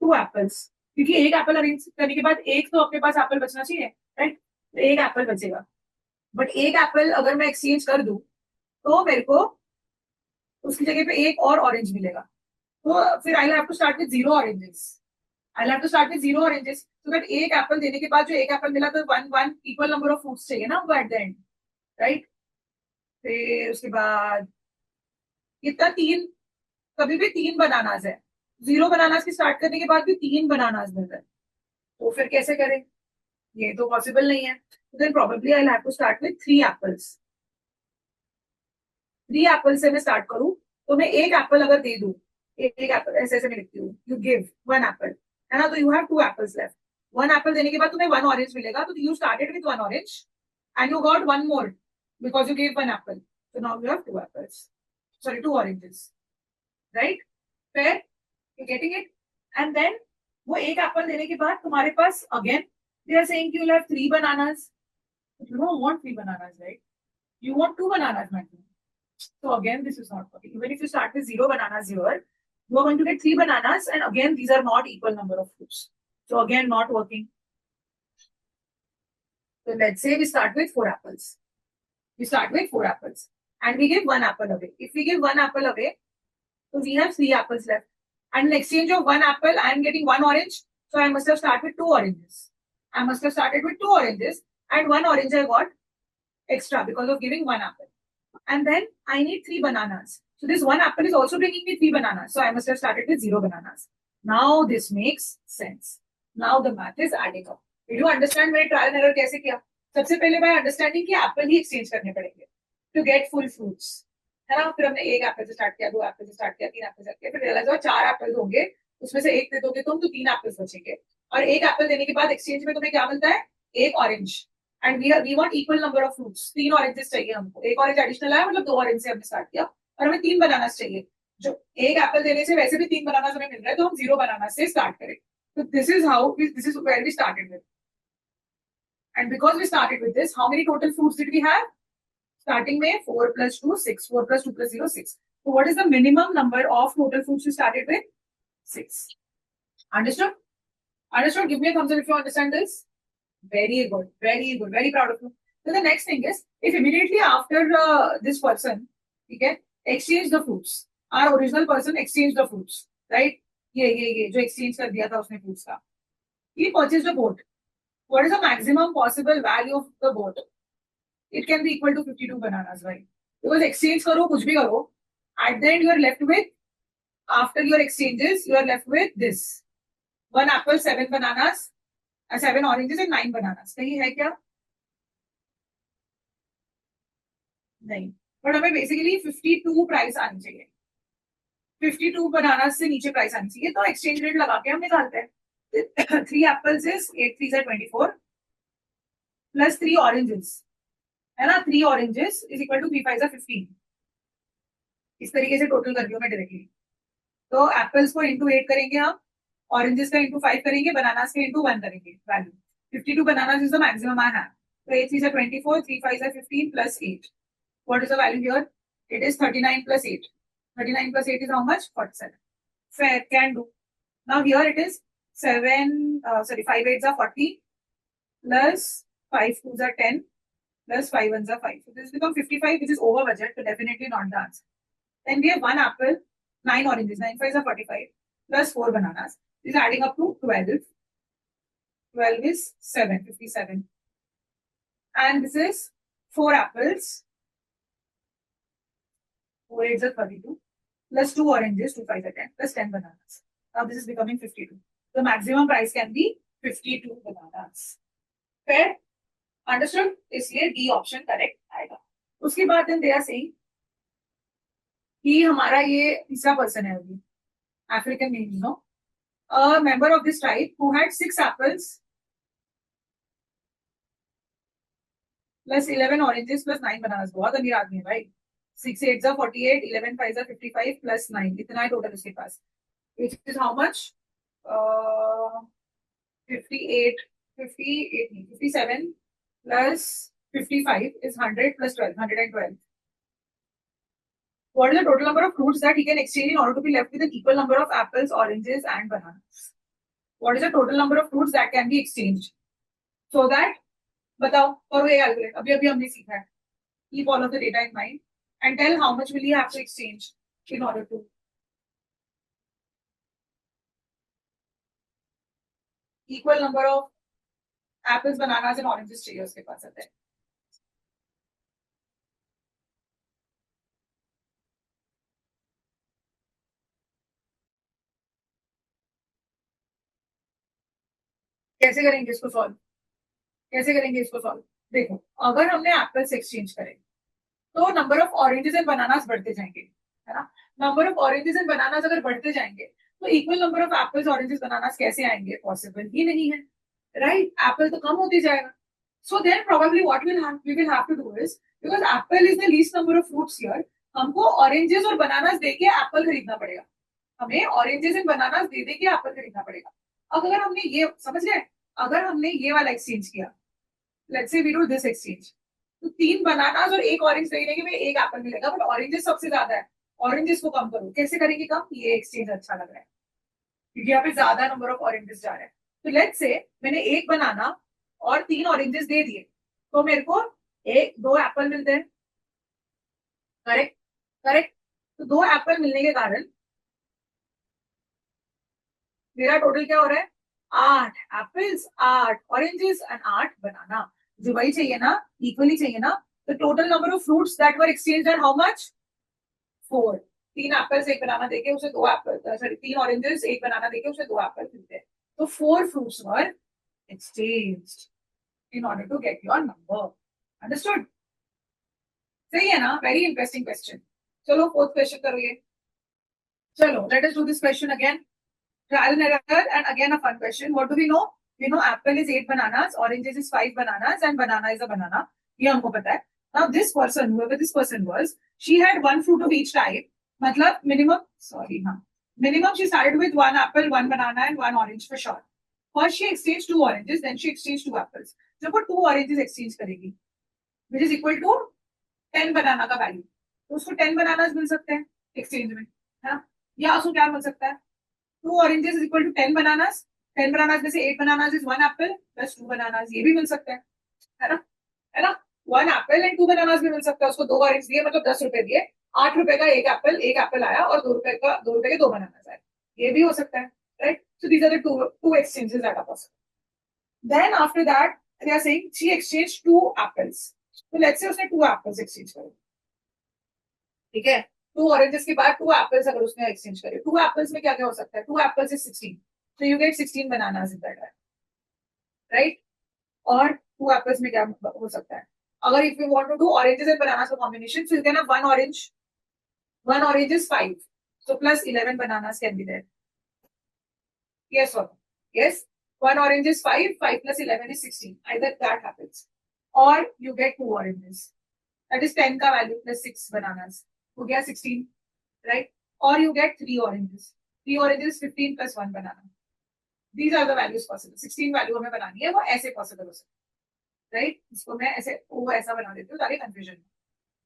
2 apples, क्योंकि एक एप्पल अरेंज करने के बाद एक तो अपने पास एप्पल बचना चाहिए, राइट? तो एक एप्पल बचेगा, बट एक एप्पल अगर मैं एक्सचेंज कर दूं तो मेरे को उसकी जगह पे एक और ऑरेंज मिलेगा। तो फिर I have to start with zero oranges, I have to start with zero oranges, so that एक एप्पल देने के बाद जो एक एप्पल मिला तो one one equal number of fruits चाहिए ना हमको एट द एंड, राइट? फिर उसके बाद कितना, तीन, कभी भी तीन बनानाज है, जीरो बनानाज की स्टार्ट करने के बाद भी तीन बनानाज मिल रहे हैं, तो फिर कैसे करें? ये तो पॉसिबल नहीं है। Then probably I have to start with 3 apples. 3 apple से मैं स्टार्ट करूं, तो मैं एक एप्पल अगर दे दूं, एक एप्पल ऐसे ऐसे मैं लिखती हूँ, यू गिव 1 एप्पल, है ना? तो you have 2 apples left. 1 Apple देने के बाद तुम्हें 1 ऑरेंज मिलेगा, तो you started with 1 orange and you got 1 more because you give 1 Apple, so now you have 2 apples, sorry, 2 oranges, right? Fair? You getting it? And then वो एक apple देने के बाद तुम्हारे पास again they are saying you will have 3 bananas, you don't want 3 bananas, right? You want 2 bananas maximum. So again, this is not working. Even if you start with 0 bananas here, you are going to get 3 bananas, and again, these are not equal number of fruits. So again, not working. So let's say we start with 4 apples. We start with 4 apples, and we give 1 apple away. If we give 1 apple away, so we have 3 apples left. And in exchange of 1 apple, I am getting 1 orange. So I must have started with 2 oranges. I must have started with 2 oranges, and 1 orange I got extra because of giving 1 apple. And then I need 3 bananas. So this 1 apple is also bringing me 3 bananas. So I must have started with 0 bananas. Now this makes sense. Now the math is adding up. Did you understand मैंने trial and error कैसे किया? सबसे पहले by understanding कि Apple ही exchange करने पड़ेंगे to get full fruits, है ना? फिर हमने एक एप्पल से स्टार्ट किया, 2 एप्पल से स्टार्ट किया, 3 एप्पल से किया, फिर रियलाइज हुआ 4 एप्पल होंगे, उसमें से एक दे दोगे तुम तो 3 एप्पल्स बचेंगे। और एक एप्पल देने के बाद एक्सचेंज में तुम्हें क्या मिलता है? एक orange. And we want equal number of fruits, 3 oranges चाहिए हमको, एक ऑरेंज एडिशनल आया, मतलब 2 ऑरेंज से हमने स्टार्ट किया, और हमें 3 बनानास चाहिए। जो एक एप्पल देने से वैसे भी 3 बनानास हमें मिल रहा है, तो हम 0 बनानास से स्टार्ट करें। तो this is how, this is where we started with, and because we started with this, how many total fruits did we have? Starting में 4 + 2 6, 4 + 2 + 0 6. So what is the minimum number of total fruits you started with? 6. Understood? Understood? Give me a thumbs up if you understand this. Very good. Very good. Very proud of you. So the next thing is, if immediately after this person, okay, exchange the fruits. Our original person exchanged the fruits, right? ये जो exchange कर दिया था उसने fruits का. He purchased a boat. What is the maximum possible value of the boat? It can be equal to 52 bananas, right? Because exchange करो कुछ भी करो, at the end you are left with, after your exchanges, you are left with this: 1 apple, 7 bananas, 7 oranges and 9 bananas. सही है क्या? नहीं, but हमें basically 52 price आनी चाहिए, 52 बनाना से नीचे प्राइस आनी चाहिए, तो एक्सचेंज रेट लगा के हम निकालते हैं। 3 एप्पल्स इज 8 3 24 प्लस 3 ऑरेंजेस, है ना? 3 ऑरेंजेस इज इक्वल टू 3 5 15। इस तरीके से टोटल कर दिया मैं डायरेक्टली। तो एप्पल्स को इंटू 8 करेंगे हम, ऑरेंजेस का इंटू 5 करेंगे, बनानास का इंटू 1 करेंगे। Value 52 bananas is the maximum I have. तो 8 3 24, 3 5 15 plus 8, what is the value here? It is 39 plus 8. 39 plus 8 is how much? 47. Fair, can do. Now here it is 5 8s are 40 plus 5 2s are 10 plus 5 1s are 5. So this becomes 55, which is over budget, so definitely not the answer. Then we have 1 apple, 9 oranges, 9 5s are 45 plus 4 bananas. This is adding up to 12. 12 is 7, 57. And this is 4 apples, 4 8s are 32 plus 2 oranges, 2 5s are 10 plus 10 bananas. Now this is becoming 52. The maximum price can be 52 bananas. Fair? Understood? इसलिए D option correct आएगा. उसके बाद then they are saying कि हमारा ये तीसरा person है अभी African name, you know, a member of this tribe who had 6 apples plus 11 oranges plus 9 bananas. बहुत अमीर आदमी है भाई. 6 8s are 48, 11 5s are 55 plus 9. इतना है टोटल उसके पास. Which is how much? 58, 57 plus 55 is 100 plus 12, 112. What is the total number of fruits that he can exchange in order to be left with an equal number of apples, oranges, and bananas? What is the total number of fruits that can be exchanged? So that, बताओ करो ये calculate. अभी अभी हमने सीखा है. Keep all of the data in mind and tell how much will you have to exchange in order to. Equal number of apples, bananas, and oranges चाहिए उसके पास आते हैं. कैसे करेंगे इसको सॉल्व? कैसे करेंगे इसको सॉल्व? देखो, अगर हमने एप्पल्स एक्सचेंज करें तो number of oranges and bananas बढ़ते जाएंगे, है ना. Number of oranges and bananas अगर बढ़ते जाएंगे तो equal number of apples, oranges, bananas कैसे आएंगे? पॉसिबल ही नहीं है, राइट. एप्पल तो कम होती जाएगा. So then probably what we will have to do is, because apple is the least number of fruits here, हमको ऑरेंजेस और बनानास देके एप्पल खरीदना पड़ेगा. हमें ऑरेंजेस एंड बनानास दे देके एप्पल खरीदना पड़ेगा. अब अगर हमने ये समझ गए, अगर हमने ये वाला एक्सचेंज किया, let's say we do this exchange, तो 3 बनानास और 1 ऑरेंज दे देंगे, एक एप्पल मिलेगा. बट ऑरेंजेस सबसे ज्यादा है, ऑरेंजेस को कम करो. कैसे करेंगे कम? ये एक्सचेंज अच्छा लग रहा है क्योंकि यहाँ पे ज्यादा नंबर ऑफ ऑरेंजेस जा रहे हैं. तो लेट्स से मैंने 1 बनाना और 3 ऑरेंजेस दे दिए, तो मेरे को 2 एप्पल मिलते हैं. करेक्ट. करेक्ट. तो 2 एप्पल मिलने के कारण मेरा टोटल क्या हो रहा है? 8 एप्पल्स, 8 ऑरेंजेस एंड 8 बनाना. जो वही चाहिए ना, इक्वली चाहिए ना. The total number of fruits that were exchanged are how much? 4. 3 apples, 1 banana देके उसे 2 एप्पल, सॉरी 3 ऑरेंजेस, 1 बनाना देके उसे 2 एप्पल मिलते हैं. तो 4 fruits were exchanged in order to get your number. Understood? सही है ना? Very interesting question. चलो fourth question करो ये. चलो, let us do this question again. Trial and error, and again a fun question. What do we know? We know apple is 8 bananas, oranges is 5 bananas, and banana is a banana. ये हमको पता है. Now this person, whoever this person was, she had 1 fruit of each type. मतलब minimum, sorry, हाँ. Minimum she started with 1 apple, 1 banana, and 1 orange for sure. First she exchanged 2 oranges, then she exchanged 2 apples. जब वो 2 oranges exchange करेगी, which is equal to 10 banana का value, तो उसको 10 bananas मिल सकते हैं exchange में, है ना. या उसको क्या मिल सकता है? 2 oranges is equal to 10 bananas. 10 bananas में से 8 bananas is 1 apple plus 2 bananas. ये भी मिल सकता है ना. है ना. 1 apple and 2 bananas भी मिल सकता है. उसको 2 orange दिए, मतलब 10 रुपए दिए, 8 रुपए का एक एप्पल आया और 2 रुपए के 2 bananas आए. ये भी हो सकता है, right? So these are the two exchanges that are possible. Then after that, they are saying she exchanged 2 apples. So let's say उसने 2 apples exchange करे, ठीक है. 2 oranges के बाद 2 apples अगर उसने exchange करे, 2 apples में क्या क्या हो सकता है? 2 apples is 16. So you get 16 bananas in that, right? और 2 apples में क्या हो सकता है? अगर if you want to do oranges and bananas combination, so you can have 1 orange is 5. So plus 11 bananas can be there. Yes or no? Yes. 1 orange is 5, 5 plus 11 is 16. Either that happens. Or you get 2 oranges. That is 10 ka value plus 6 bananas. हो गया 16, right? Or you get 3 oranges. 3 oranges is 15 plus 1 banana. These are the values possible. 16 value हमें बनानी है, वो ऐसे possible हो सकता है, right? इसको मैं ऐसे वो ऐसा बना देती हूँ ताकि confusion हो.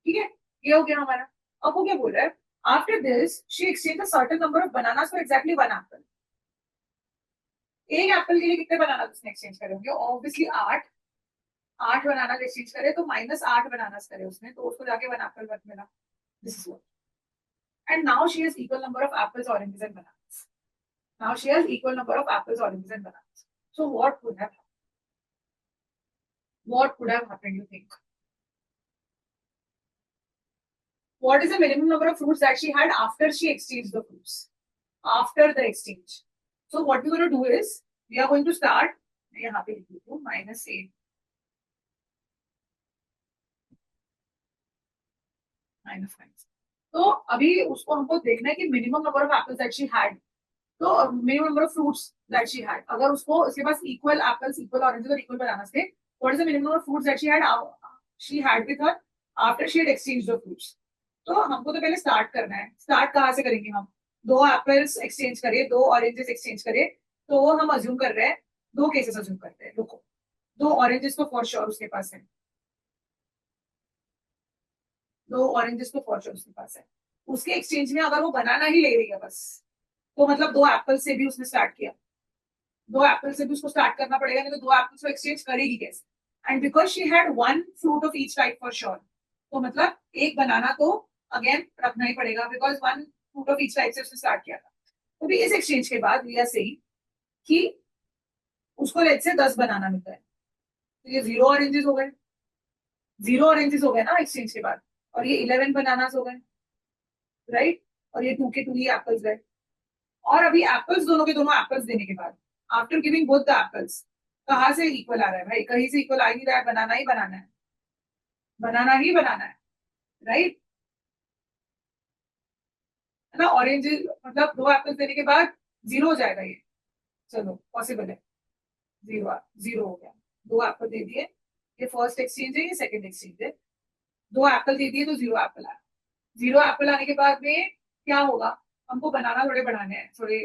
ठीक है, ये हो गया हमारा. अब वो क्या बोल रहा है? After this, she exchanged a certain number of bananas for exactly 1 apple. एक एप्पल के लिए कितने बनाना उसने एक्सचेंज करे होंगे? ऑब्वियसली 8। 8 बनाना एक्सचेंज करे तो -8 बनाना करे उसने, तो उसको जाके 1 एप्पल बच मिला. This is what. And now she has equal number of apples, oranges and bananas. Now she has equal number of apples, oranges and bananas. So what could have happened, you think? What is the minimum number of fruits that she had after she exchanged the fruits? After the exchange. So what we're going to do is, we are going to start, यहाँ पे लिख दो -8 -9. तो अभी उसको हमको देखना है कि minimum number of apples that she had. तो minimum number of fruits that she had, अगर उसको उसके पास इक्वल एप्पल्स, इक्वल ऑरेंजेस और इक्वल बनानास थे, what is the minimum number of fruits that she had with her after she had exchange the fruits. तो हमको तो पहले स्टार्ट करना है. स्टार्ट कहाँ से करेंगे हम? 2 एप्पल्स एक्सचेंज करे, 2 ऑरेंजेस एक्सचेंज करे, तो हम अज्यूम कर रहे हैं, 2 केसेस अज्यूम करते हैं. रुको, 2 ऑरेंजेस तो फॉर श्योर उसके पास है. 2 ऑरेंजेस तो फॉर श्योर उसके पास है. उसके एक्सचेंज में अगर वो बनाना ही ले रही है बस, तो मतलब 2 एप्पल से भी उसने स्टार्ट किया. 2 एप्पल से भी उसको स्टार्ट करना पड़ेगा, नहीं तो 2 एप्पल्स को एक्सचेंज करेगी कैसे? And because she had 1 fruit of each type for sure, तो मतलब एक बनाना तो अगेन रखना ही पड़ेगा, because 1 fruit of each type से उसने स्टार्ट किया था. तो भी इस एक्सचेंज के बाद वी आर सेइंग कि उसको लेट से 10 बनाना मिलता है. तो ये 0 ऑरेंजेस हो गए. 0 ऑरेंजेस हो गए ना एक्सचेंज के बाद, और ये 11 बनानास हो गए, राइट? और ये 2 के 2 ही एप्पल्स गए. और अभी एप्पल्स, दोनों के दोनों एप्पल्स देने के बाद, after giving both the apples, कहाँ से इक्वल आ रहा है भाई? कहीं से इक्वल आ ही रहा है. बनाना ही बनाना है, बनाना ही बनाना है, राइट? है ना? ऑरेंज मतलब 2 एप्पल्स देने के बाद 0 हो जाएगा ये. चलो पॉसिबल है. 0 0 हो गया. 2 एप्पल दे दिए, ये फर्स्ट एक्सचेंज है, ये सेकंड एक्सचेंज है. 2 एप्पल दे दिए तो 0 एप्पल आया. 0 एप्पल आने के बाद में क्या होगा? हमको बनाना थोड़े बढ़ाने हैं, थोड़े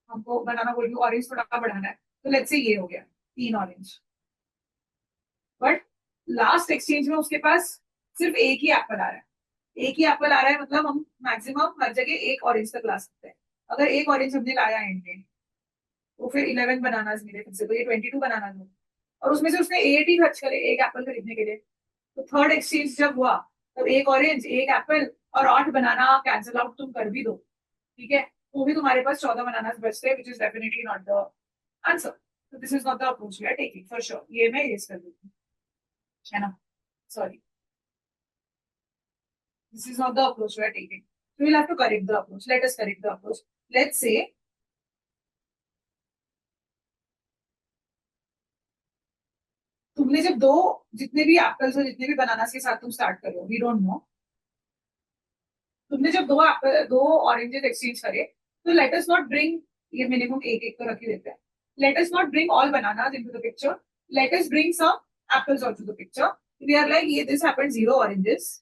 हमको बनाना बोल के ऑरेंज थोड़ा बढ़ाना है. तो लेट्स से ये हो गया 3 ऑरेंज. बट लास्ट एक्सचेंज में उसके पास सिर्फ एक ही एप्पल आ रहा है. एक ही एप्पल आ रहा है, मतलब हम मैक्सिमम हर जगह एक ऑरेंज तक ला सकते हैं. अगर एक ऑरेंज हमने लाया एंड में, तो फिर 11 बनाना मिले फिर से, तो ये 22 बनाना हो. और उसमें से उसने 8 ही खर्च करे एक एप्पल खरीदने के लिए. तो थर्ड एक्सचेंज जब हुआ, तब एक ऑरेंज, एक एप्पल और 8 बनाना कैंसिल आउट तुम कर भी दो, ठीक है, तो भी तुम्हारे पास 14 बनाना बचते हैं, which is definitely not the answer. तो this is not the approach we are taking for sure. ये मैं इरेज कर देती हूँ, है ना? Sorry, this is not the approach we are taking. So we'll have to correct the approach. Let us correct the approach. Let's say तुमने जब दो, जितने भी एप्पल्स और जितने भी बनाना के साथ तुम स्टार्ट कर रहे हो, वी डोंट नो, तुमने जब 2 एप्पल, 2 ऑरेंजेस एक्सचेंज करे, तो लेट अस नॉट ब्रिंग, ये मिनिमम एक एक तो रख ही देते हैं. Let us not bring all bananas into the picture. Let us bring some apples also the picture. We are like, ये this happened 0 oranges,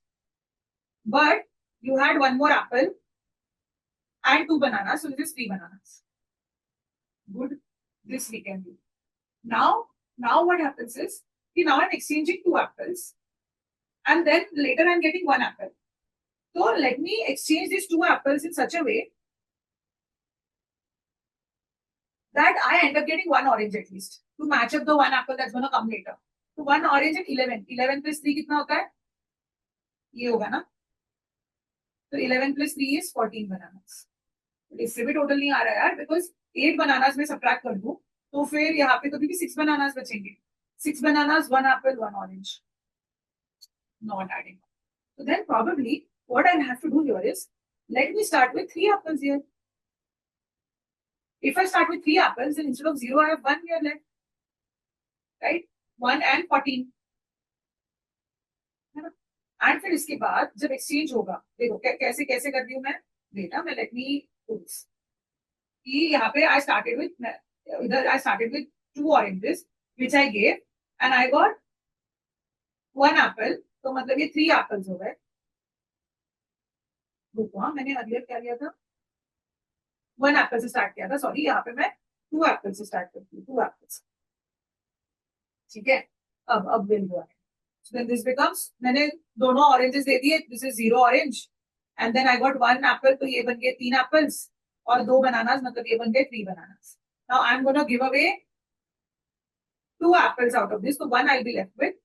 but you had 1 more apple and 2 bananas, so this is 3 bananas. Good, this we can do. Now what happens is, now I'm exchanging 2 apples and then later I'm getting 1 apple. So let me exchange these 2 apples in such a way that I end up getting 1 orange at least to match up the 1 apple that's going to come later. So 1 orange and 11. 11 plus 3 कितना होता है? ये होगा ना? तो 11 plus 3 is 14 bananas. इससे भी total नहीं आ रहा है यार, बिकॉज 8 बनानास में सब्ट्रैक्ट कर दूं तो फिर यहाँ पे कभी भी 6 बनानास बचेंगे. 6 bananas, 1 apple, 1 orange. Not adding. So then probably what I'll have to do here is, let me start with 3 apples here. If I start with 3 apples, then instead of 0, I have 1 here left. Right? 1 and 14. And फिर इसके बाद जब exchange होगा, देखो कैसे कैसे कर दी हूँ मैं. डेटा मैं, लेट मी यहाँ पे आई स्टार्टेड विद, इधर I started with 2 oranges which I gave and I got 1 apple. तो मतलब ये 3 apples हो गए. रुको, मैंने अर्लियर क्या लिया था? 1 apple से स्टार्ट किया था, सॉरी. यहाँ पे मैं 2 apples से स्टार्ट करती हूँ, 2 apples. ठीक है, अब विल हुआ है. So then this becomes, मैंने दोनों ऑरेंजेस दे दिए, this is 0 orange and then I got 1 apple, तो ये बन गए 3 apples और 2 bananas, मतलब ये बन गए 3 bananas. Now I'm going to give away 2 apples out of this. So 1 I'll be left with.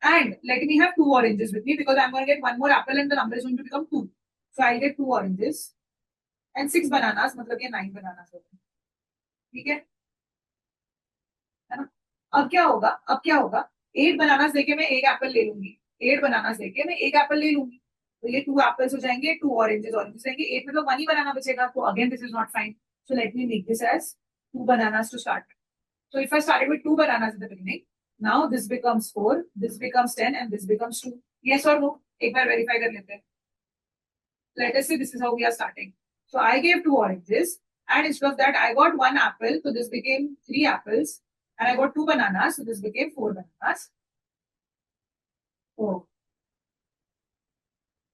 And let me have 2 oranges with me because I'm going to get 1 more apple and the number is going to become 2. So I'll get 2 oranges and 6 bananas. मतलब ये 9 bananas हो गए. ठीक है ना? अब क्या होगा 8 बनानास देके मैं एक एप्पल ले लूंगी. 8 बनानास देके मैं एक एप्पल ले लूंगी. तो ये 2 एप्पल्स हो जाएंगे, 2 ऑरेंजेस रहेंगे. 8 मतलब 1 ही बनाना बचेगा. तो again this is not fine. So let me make this as 2 bananas to start. So if I started with 2 bananas at the beginning, now this becomes 4, this becomes 10, and this becomes 2. Yes or no? एक बार verify कर लेते हैं. Let us say this is how we are starting. So I gave 2 oranges, and instead of that, I got 1 apple. So this became 3 apples, and I got 2 bananas. So this became 4 bananas. Oh,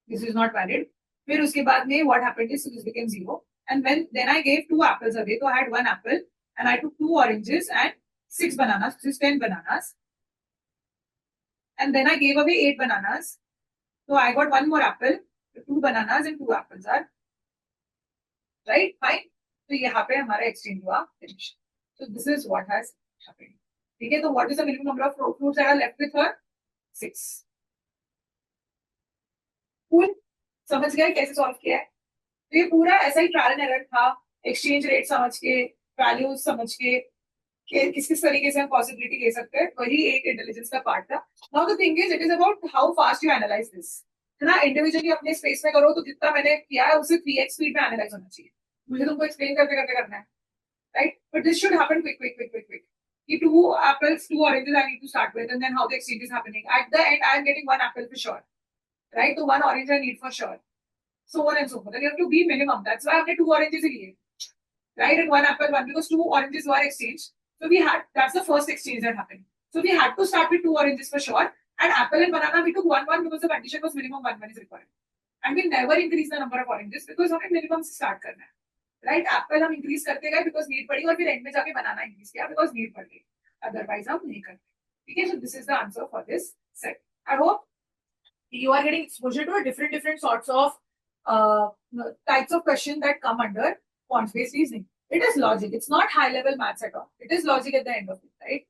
this is not valid. फिर उसके बाद में what happened is so this became 0. And then I gave 2 apples away. So I had 1 apple, and I took 2 oranges and 6 bananas. This is 10 bananas. And then I gave away 8 bananas. So I got 1 more apple, 2 bananas and 2 apples are right. Fine. So यहाँ पे हमारा exchange हुआ finish. So this is what has happened. ठीक है. So what is the minimum number of fruits that are left with her? 6. Cool. समझ गए कैसे solve किया है? तो ये पूरा ऐसा ही ट्रायल एंड एरर था. एक्सचेंज रेट समझ के, वैल्यूज समझ के कि किस तरीके से हम पॉसिबिलिटी ले सकते हैं, वही एक इंटेलिजेंस का पार्ट था. Now the thing is it is about how fast you analyse this. है ना? इंडिविजुअली अपने स्पेस में करो तो जितना मैंने किया है उससे 3x स्पीड में एनालाइज होना चाहिए. मुझे तुमको एक्सप्लेन करते करते करना है, right? But this should happen quick quick quick quick quick. कि 2 apples, 2 oranges I need to start with, and then how the exchange is happening. At the end, I am getting 1 apple for sure, right? So 1 orange I need for sure. So on and so forth. And you have to be minimum. That's why I have 2 oranges in here, right? And 1 apple, 1 because 2 oranges were exchanged. So we had that's the first exchange that happened. So we had to start with 2 oranges for sure. And apple and banana we took 1 because the condition was minimum 1 is required. And we never increase the number of oranges because हमें minimum से start करना है, right? Apple हम increase करते गए because need पड़ी और फिर end में जाके banana increase किया because need पड़ गई. Otherwise हम नहीं करते. ठीक है? So this is the answer for this set. I hope you are getting exposure to a different sorts of types of question that come under quant-based reasoning. It is logic. It's not high-level maths at all. It is logic at the end of it, right?